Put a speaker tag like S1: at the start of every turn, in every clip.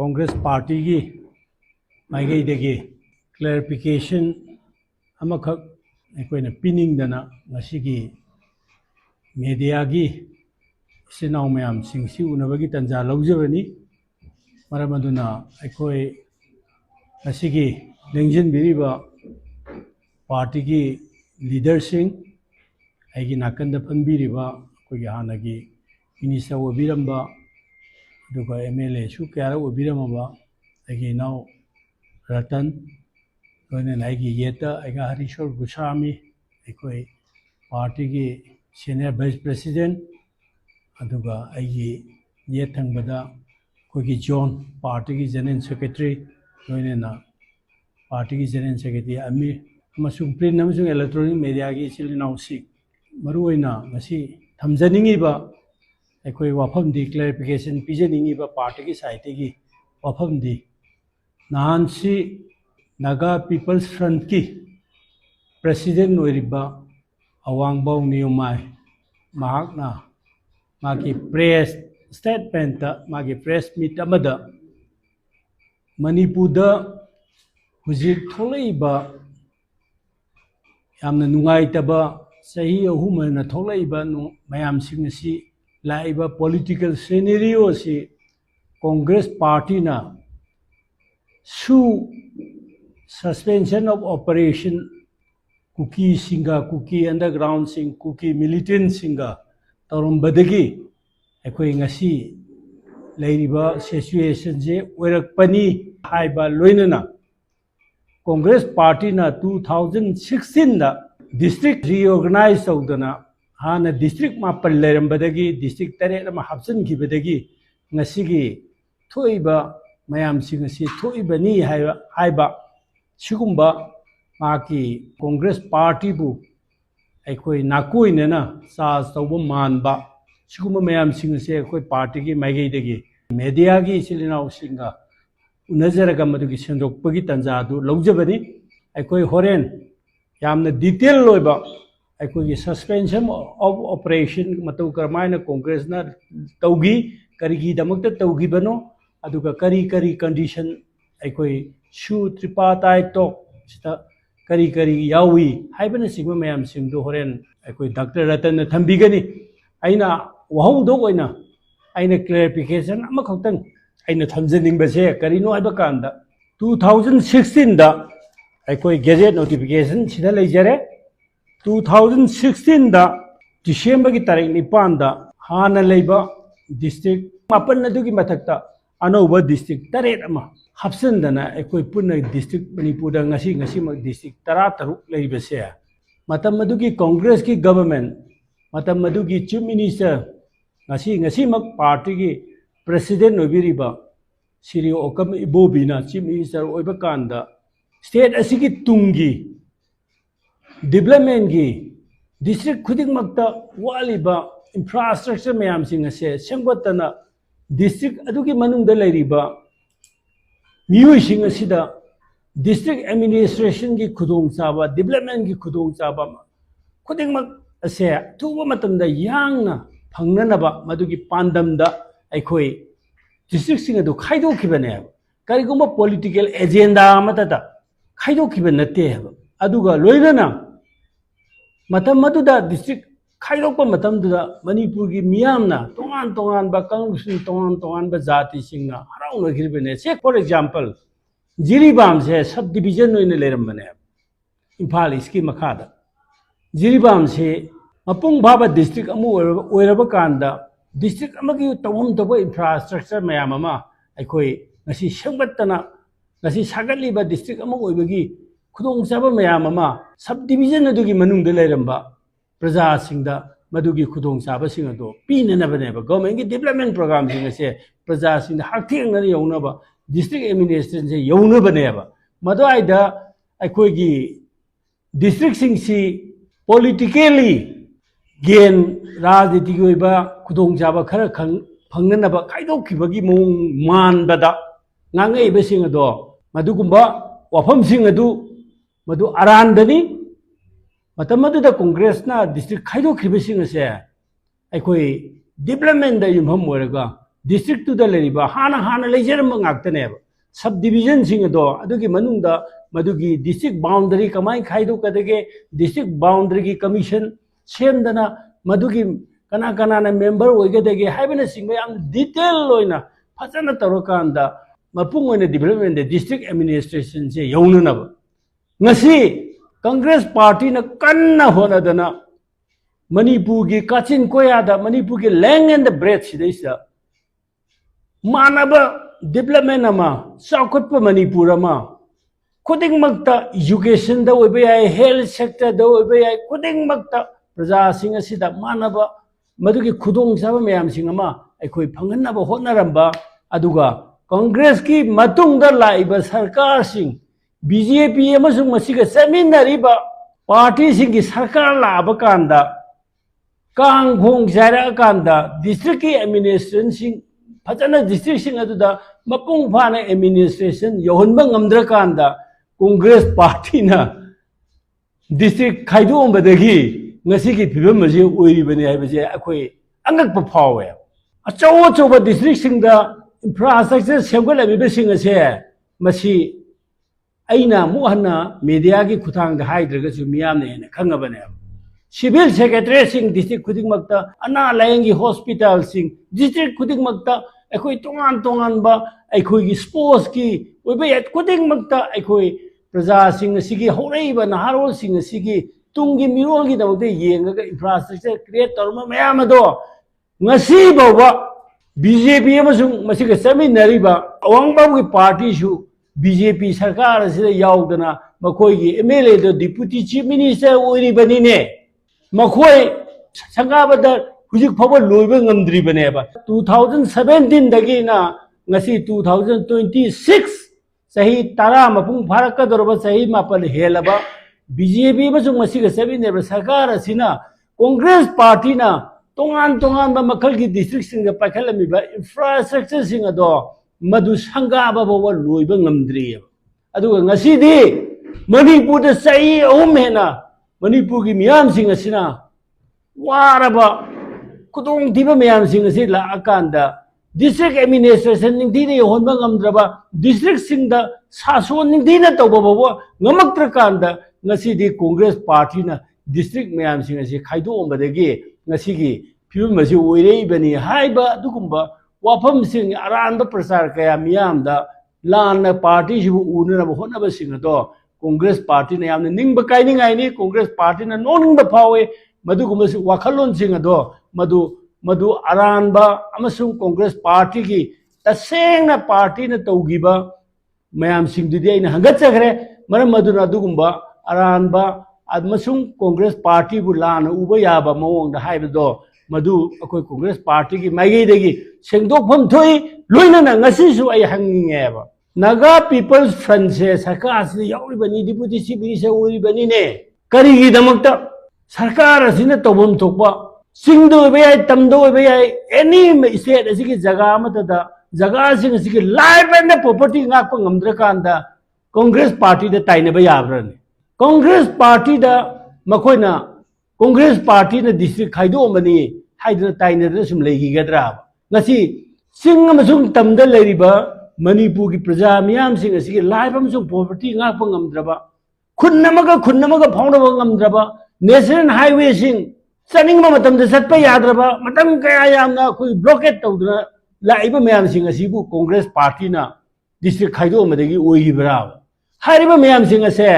S1: Congress Party ki maigai degi clarification amakak aikoina pinning dana ngasigi media gi sinau mayam singsi unabagi tanja laujabani maramaduna aikoi ngasigi lengjin biriba party ki leader sing aigi nakanda panbiriba koi hanagi minister obiramba duga MLA su kara obiramba aigi now Ratan Gona Nagi Yeta, Aga Harishor Goswami, Ekoi Party ki Senior Vice President, Aduga Agi Yetang Bada, Kogi John, Party ki General Secretary, Gona Party ki General Secretary, Ami, Masung Print Namasung Electronic Media ki Silinau Sik, Maruina, Masi, Tamzaningiba, Ekoi Wapam di clarification, Pijaningiba Party ki Saitigi, Wapam di. Nancy Naga People's Front ki President Noiriba Awangbao Niyomai Mahakna Magi press statement Magi press meet amada Manipuda Hujik Tholaiba Yamna Nungaitaba Sahi Ahumana Tholaiba Mayam Singasi Laiba political scenario si Congress Party na Su suspension of operation cookie singa cookie underground sing cookie militant singa tarum badagi ekoi ngasi leiriba situation je oirakpani haiba loinana Congress Party na 2016 da district reorganize tawdana hana district ma palleram badagi district tare ma hapsan ki badagi ngasi gi thoiba Mayam Singasi Toibani Haiba Shigumba Maki Congress Party Bu Ekoi Nakui Nena Sa Sauba Manba Shigumba Mayam Singasi Ekoi Party ki Magai Degi Media ki Silinau Singa Unazaraga Maduki Sendok Pagi Tanzadu Lojabani Ekoi Horen Yamna detail Loiba Ekoi suspension of operation Matu Karmina Congress na Taugi Karigi Damakta Taugi Bano Aduga kari condition aikoi shu tripartite talk sita kari yawi haibana sigma mayam singdo horen aikoi Dr. Ratan thambigani aina wahau do oina aina clarification ama khotang aina thamjaning base kari no aiba kanda 2016 da aikoi gazette notification sida leijare 2016 da December ki tarik 9 da hana leiba district mapan nadugi mathakta Anova district Taret Ama Hapsan Dana Ekoi Puna district Manipura Ngasi Mak district Tarataru Laibasea Matamaduki Congress ki government Matamaduki Chief Minister Ngasi Mak party ki President Nobiriba Siri Okam Ibobina Chief Minister Oibakanda State Asiki Tungi Development ki District Kudik Makta Waliba Infrastructure Mayam Singase Sangwatana District aduki manungda lairiba miyu sing asida district administration ki khudong chaba development ki khudong chaba khudingmak ase tuba matamda yangna phangnanaba madugi pandamda aikoi district sing adu khaido khibane karigumba political agenda matata khaido khiban natte aduga loinana matam maduda district Kairokpa matamda Manipur ki miyamna tongan ba Congress tongan ba jati singna haraung nagirbene say for example Jiribam se subdivision noine leram bane Imphal iski makhada Jiribam se mapung baba district amu oiraba kanda district amagi tawam toba infrastructure mayam ama aikoi ngasi sangbattana ngasi sagatliba district amu oibagi khudong chaba mayam ama subdivision adugi manungda leramba Praja Singda Madugi Kudong Saba Singado, Pina Never, Government Development Program Singase, Praja Sing the Haking and Yonaba, District Administration Yonaba Neva. Madoida Akogi District Singsi politically gain Raditiba Kudong Java Karakang Panganaba Kaido Kibagi Mung Man Bada Nanga Ebe Singado, Madugumba, Wapam Singadu, Madu Arandani. Matamadu da Congress na district Kaido Kribising se aikoi development da yumham moraga district to the leriba hana leisure mangaktaneba subdivision singodo adugi manungda madugi district boundary kamai khaidu kadege district boundary ki commission semdana madugi kana na member oigedege haibena singba yam detail loina phajana tarokanda mapung oina development the district administration se yaunanaba ngasi congress party na kanna honadana manipur gi kachin koyada manipur gi lang and the breadth sidaisa manaba development ama sakutpa manipur ama kuding magta education da oibe ai health sector da oibe ai kuding magta praja sing asida manaba madugi khudong saba mayam sing ama aikoi phanganaba hotnaramba aduga congress ki matung da laiba sarkar sing bjp amasung masiga seminariba party sing ki sarkar laba kanda kang phong jara kanda district ki administration sing phajana district sing aduda mapung phana administration yohonba ngamdra kanda congress party na district khaidu ombadagi ngasi ki phibam maje oiri bani hai baje akhoi angak pa phawe achaw ba district sing da infrastructure semgal abi sing ase masi aina mu hanna media ki khuthang da haidraga su miyam ne khangabane civil secretary sing district khuding makta ana layangi hospital sing district khuding makta akhoi tongan ba akhoi ki sports ki oibe khuding makta akhoi praja sing asigi horei ba naharol sing asigi tungi mirol gi dawde yenga infrastructure create torma mayam ado ngasi bawa bjp amasung masiga seminary ba awangbabu ki party su bjp sarkar asida yaudana makoi gi mla do deputy chief minister oiri bani ne makoi sangabada hujik phaba loiba ngamdri bane ba 2017 dagi na ngasi 2026 sahi tara mapung pharaka dorba sahi mapal helaba bjp masung masiga seminary sarkar asina congress party na tongan ba makhal ki district sing da pakhalami ba infrastructure sing ado madu sangaba ba loiba ngamdri aduga ngasi di manipur da sahi ohmena manipur ki miyam sing asina waraba kudong diba miyam sing asi la akanda district administration ning dine honba ngamdraba district sing da sason ning dine tawba ba ngamaktra kanda ngasi di congress party na district miyam sing asi khaidu ombadagi ngasi gi phibam masi oirei bani haiba dugumba wafam sing aranda prasar kaya miyam da lana party jibu unna ba honna ba sing do congress party na yamna ningba kaini ngai ni congress party na noningba phawe madugumba si wakhalon sing do madu aranba amasung congress party ki tasengna party na tawgiba mayam sing dudi aina hangat chakre maram maduna dugumba aranba amasung congress party bu lana uba yaba mawong da haiba madu akoi congress party ki maigi degi sengdok pham thoi loina na ngasi su ai hanginge ba naga people's front se sarkar asina yauri bani deputy chief minister ori bani ne kari gi damakta sarkar asina tobom thokba singdo be ai tamdo be ai any state asigi jaga amata da jaga sing asigi life and property ngak pa ngamdra kanda congress party da taine ba yabra ne congress party da makoina congress party na district khaido mani haidra taine da sum legi gadra ngasi sing amasung tamda leriba manipur ki praja miyam sing asigi life amasung property ngak pa ngamdraba khunnamaga phaunaba ngamdraba national highway sing saning matam da satpa yadraba matam kaya yamna koi blockade tawduna laiba mayam sing asibu congress party na district khaido madagi oigibra hariba mayam sing ase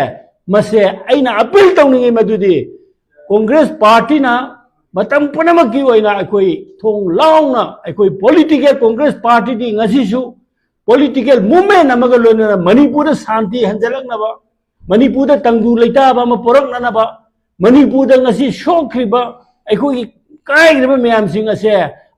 S1: mase aina appeal tawningi madudi congress party na matam punamaki oina akoi thong launa akoi political congress party di ngasi su political movement amaga lona manipur da shanti hanjalakna ba manipur da tangdu leita ba ma porakna na ba manipur da ngasi shokriba akoi kaigriba mayam sing ase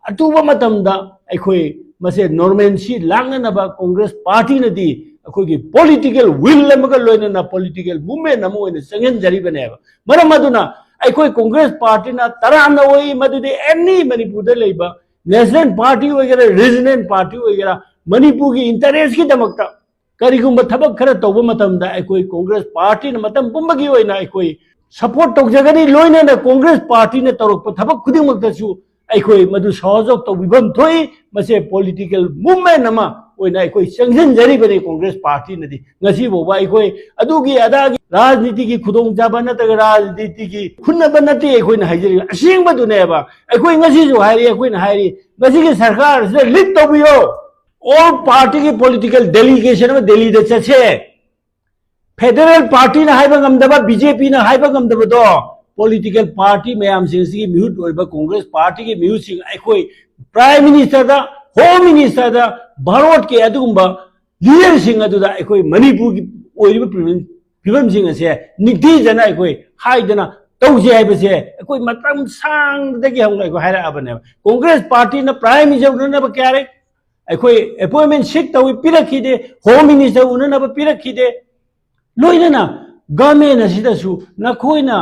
S1: atuba matamda akoi mase normalcy langna na ba congress party na di akoi ki political will amaga lona na political movement amo ina sangen jari bane ba maram maduna akoi congress party na tarana oi madudi any manipur da leiba national party wagera regional party wagera manipur ki interest ki damakta karigumba thabak khara tawba matamda akoi congress party na matam pumbagi oina akoi support tawjagani loina na congress party na tarok thabak khuding makta su aikoi madu sahajok tawbibam thoi mase political movement nama oina ekoi sanction jari bani Congress party nadi ngasi bo ba ekoi adugi adagi rajniti ki khudong jaba na ta rajniti ki khunna banati ekoi na haijari asing ba du ne ba ekoi ngasi jo hairi ekoi na hairi ngasi ki sarkar se lit to biyo all party ki political delegation ma Delhi de chache federal party na haiba ngamdaba BJP na haiba ngamdaba do political party mayam sing si mute oiba Congress party ki mute sing ekoi prime minister da home minister da bharot ke adugumba leader sing aduda ekoi Manipur ki oiba phibam sing ase niti jana ekoi haidana tawje haiba se ekoi matam sang dagi hongna ekoi haira abane Congress party na prime minister na ba kyare ekoi appointment shik tawi pirakhide home minister unana ba pirakhide loina government asidasu nakhoina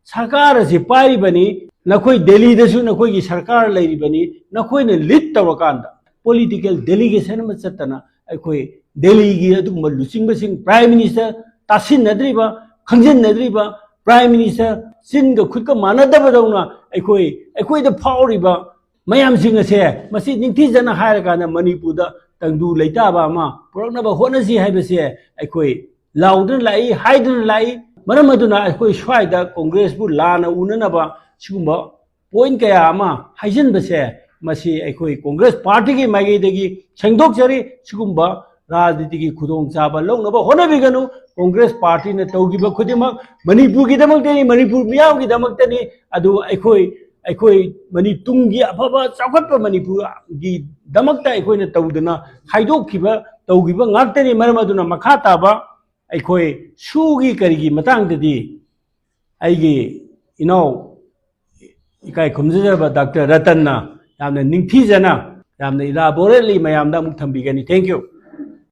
S1: sarkar ase pari bani nakhoi Delhi dasu nakhoi ki sarkar lairi bani nakhoi na lead tawakanda political delegation ma chatana ekoi Delhi gi adugma lusing basing prime minister tasin nadriba khangjin nadriba prime minister sin ga khut ka manadaba dauna ekoi da phawriba mayam sing ase masi ningthi jana haira kana Manipur da tangdu leita ba ma purakna ba honasi haibase ekoi laudun lai haidun lai maram aduna ekoi shwaida Congress bu lana unana ba sigumba point kaya ama haijin base masi ekoi Congress party ki magi degi sengdok jari sigumba rajniti ki khudong chaba longna ba honabiganu Congress party na tawgiba khudimak Manipur ki damak tani Manipur miyam ki damak tani adu ekoi mani tungi afaba chakhatpa Manipur gi damakta ekoi na tawduna haidok kiba tawgiba ngaktani maram aduna makha taba ekoi sugi karigi matang dadi aigi ikai khumjaba Dr. Ratan na yamna ningthi jana yamna elaborately mayamda muk thambigani thank you